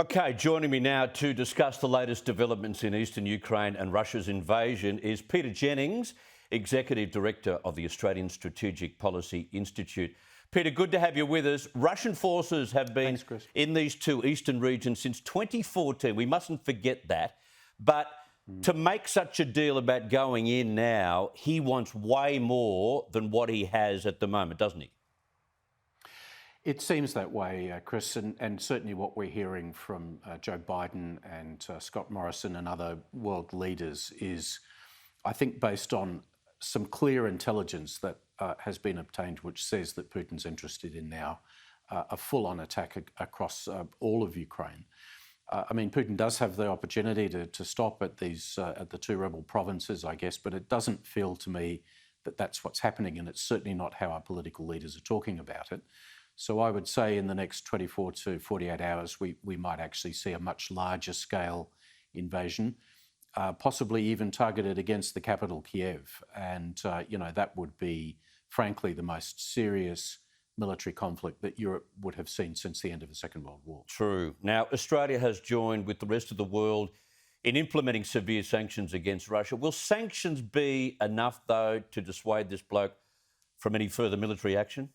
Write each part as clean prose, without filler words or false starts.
Okay, joining me now to discuss the latest developments in eastern Ukraine and Russia's invasion is Peter Jennings, Executive Director of the Australian Strategic Policy Institute. Peter, good to have you with us. Russian forces have been in these two eastern regions since 2014. We mustn't forget that. But to make such a deal about going in now, he wants way more than what he has at the moment, doesn't he? It seems that way, Chris, and certainly what we're hearing from Joe Biden and Scott Morrison and other world leaders is, I think, based on some clear intelligence that has been obtained, which says that Putin's interested in now a full-on attack across all of Ukraine. I mean, Putin does have the opportunity to stop at the two rebel provinces, I guess, but it doesn't feel to me that that's what's happening, and it's certainly not how our political leaders are talking about it. So I would say in the next 24 to 48 hours, we might actually see a much larger scale invasion, possibly even targeted against the capital, Kiev. And, that would be, frankly, the most serious military conflict that Europe would have seen since the end of the Second World War. True. Now, Australia has joined with the rest of the world in implementing severe sanctions against Russia. Will sanctions be enough, though, to dissuade this bloke from any further military action?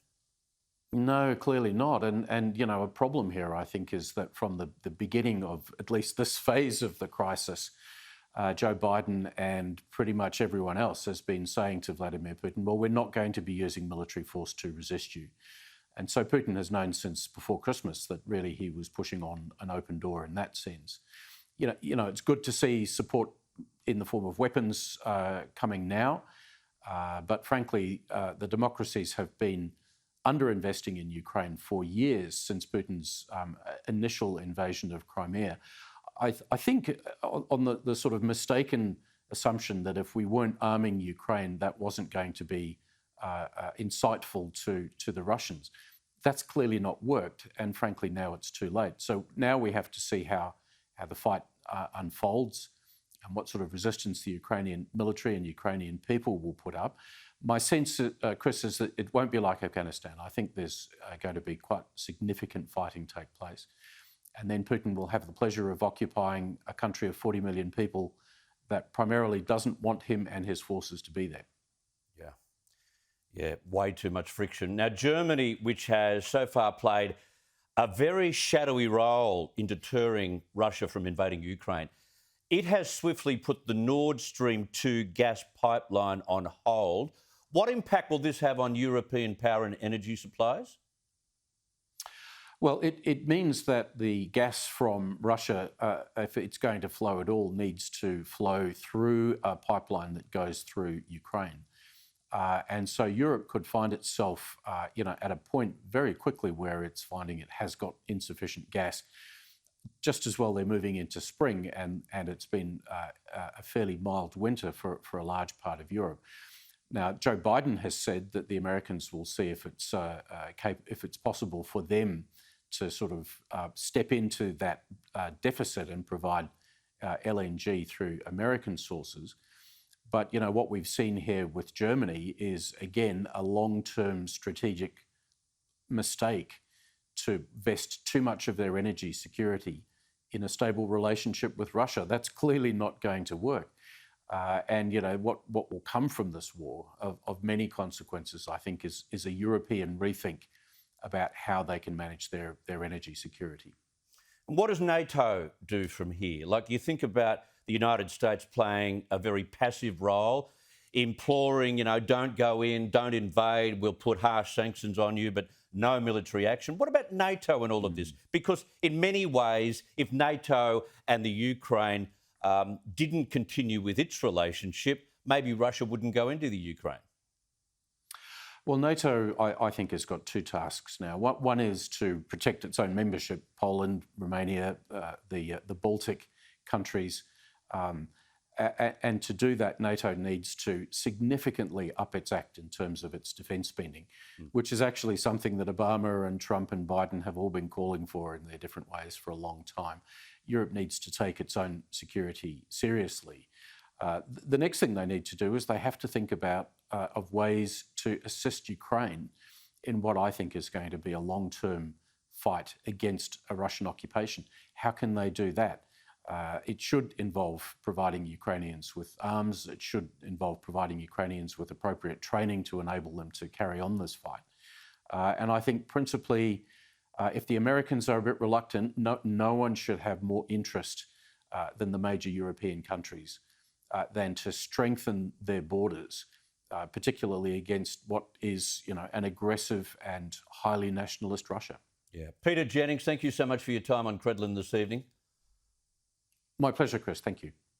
No, clearly not. And a problem here, I think, is that from the beginning of at least this phase of the crisis, Joe Biden and pretty much everyone else has been saying to Vladimir Putin, well, we're not going to be using military force to resist you. And so Putin has known since before Christmas that really he was pushing on an open door in that sense. It's good to see support in the form of weapons coming now. But frankly, the democracies have been underinvesting in Ukraine for years since Putin's initial invasion of Crimea. I think on the sort of mistaken assumption that if we weren't arming Ukraine, that wasn't going to be insightful to the Russians. That's clearly not worked, and frankly, now it's too late. So now we have to see how the fight unfolds and what sort of resistance the Ukrainian military and Ukrainian people will put up. My sense, Chris, is that it won't be like Afghanistan. I think there's going to be quite significant fighting take place. And then Putin will have the pleasure of occupying a country of 40 million people that primarily doesn't want him and his forces to be there. Yeah, way too much friction. Now, Germany, which has so far played a very shadowy role in deterring Russia from invading Ukraine, it has swiftly put the Nord Stream 2 gas pipeline on hold. What impact will this have on European power and energy supplies? Well, it means that the gas from Russia, if it's going to flow at all, needs to flow through a pipeline that goes through Ukraine. And so Europe could find itself, at a point very quickly where it's finding it has got insufficient gas. Just as well, they're moving into spring, and it's been a fairly mild winter for a large part of Europe. Now, Joe Biden has said that the Americans will see if it's possible for them to sort of step into that deficit and provide LNG through American sources. But, what we've seen here with Germany is, again, a long-term strategic mistake to vest too much of their energy security in a stable relationship with Russia. That's clearly not going to work. And what will come from this war of many consequences, I think, is a European rethink about how they can manage their energy security. And what does NATO do from here? Like, you think about the United States playing a very passive role, imploring, don't go in, don't invade, we'll put harsh sanctions on you, but no military action. What about NATO and all of this? Because in many ways, if NATO and the Ukraine didn't continue with its relationship, maybe Russia wouldn't go into the Ukraine. Well, NATO, I think, has got two tasks now. One is to protect its own membership, Poland, Romania, the Baltic countries. And to do that, NATO needs to significantly up its act in terms of its defence spending, which is actually something that Obama and Trump and Biden have all been calling for in their different ways for a long time. Europe needs to take its own security seriously. The next thing they need to do is they have to think about of ways to assist Ukraine in what I think is going to be a long-term fight against a Russian occupation. How can they do that? It should involve providing Ukrainians with arms. It should involve providing Ukrainians with appropriate training to enable them to carry on this fight. And I think principally, if the Americans are a bit reluctant, no one should have more interest than the major European countries than to strengthen their borders, particularly against what is, an aggressive and highly nationalist Russia. Yeah. Peter Jennings, thank you so much for your time on Credlin this evening. My pleasure, Chris. Thank you.